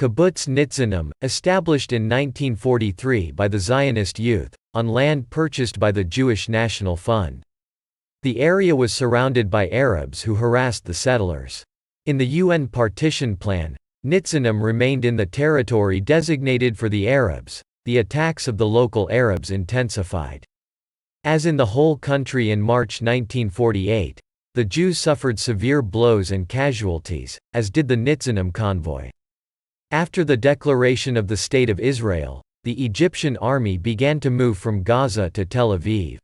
Kibbutz Nitzanim, established in 1943 by the Zionist youth, on land purchased by the Jewish National Fund. The area was surrounded by Arabs who harassed the settlers. In the UN partition plan, Nitzanim remained in the territory designated for the Arabs. The attacks of the local Arabs intensified. As in the whole country in March 1948, the Jews suffered severe blows and casualties, as did the Nitzanim convoy. After the declaration of the State of Israel, the Egyptian army began to move from Gaza to Tel Aviv.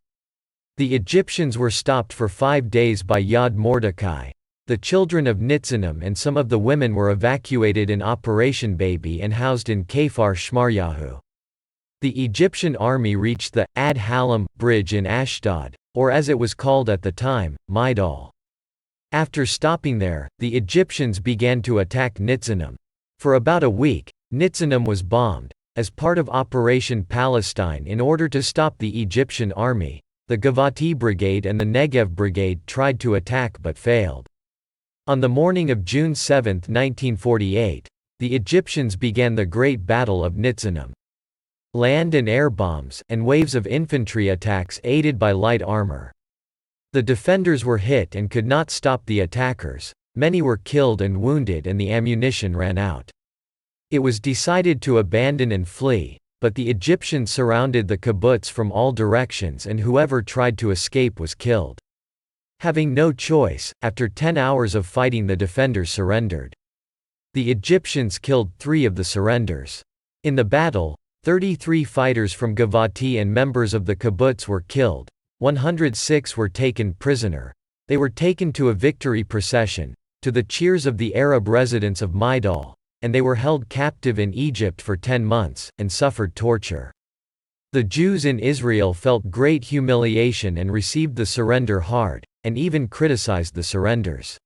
The Egyptians were stopped for 5 days by Yad Mordecai. The children of Nitzanim and some of the women were evacuated in Operation Baby and housed in Kfar Shmaryahu. The Egyptian army reached the Ad Halam bridge in Ashdod, or as it was called at the time, Maidal. After stopping there, the Egyptians began to attack Nitzanim. For about a week, Nitzanim was bombed. As part of Operation Palestine in order to stop the Egyptian army, the Givati Brigade and the Negev Brigade tried to attack but failed. On the morning of June 7, 1948, the Egyptians began the Great Battle of Nitzanim. Land and air bombs and waves of infantry attacks aided by light armor. The defenders were hit and could not stop the attackers. Many were killed and wounded and the ammunition ran out. It was decided to abandon and flee, but the Egyptians surrounded the kibbutz from all directions and whoever tried to escape was killed. Having no choice, after 10 hours of fighting the defenders surrendered. The Egyptians killed 3 of the surrendors. In the battle, 33 fighters from Givati and members of the kibbutz were killed, 106 were taken prisoner. They were taken to a victory procession, to the cheers of the Arab residents of Maidal, and they were held captive in Egypt for 10 months, and suffered torture. The Jews in Israel felt great humiliation and received the surrender hard, and even criticized the surrenders.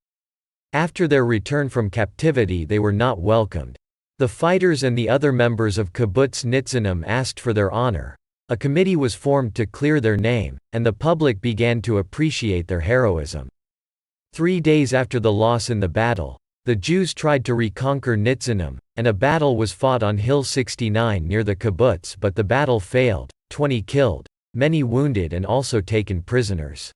After their return from captivity they were not welcomed. The fighters and the other members of Kibbutz Nitzanim asked for their honor. A committee was formed to clear their name, and the public began to appreciate their heroism. 3 days after the loss in the battle, the Jews tried to reconquer Nitzanim, and a battle was fought on Hill 69 near the kibbutz, but the battle failed, 20 killed, many wounded and also taken prisoners.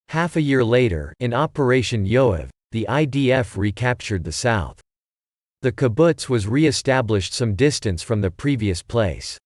Half a year later, in Operation Yoav, the IDF recaptured the south. The kibbutz was re-established some distance from the previous place.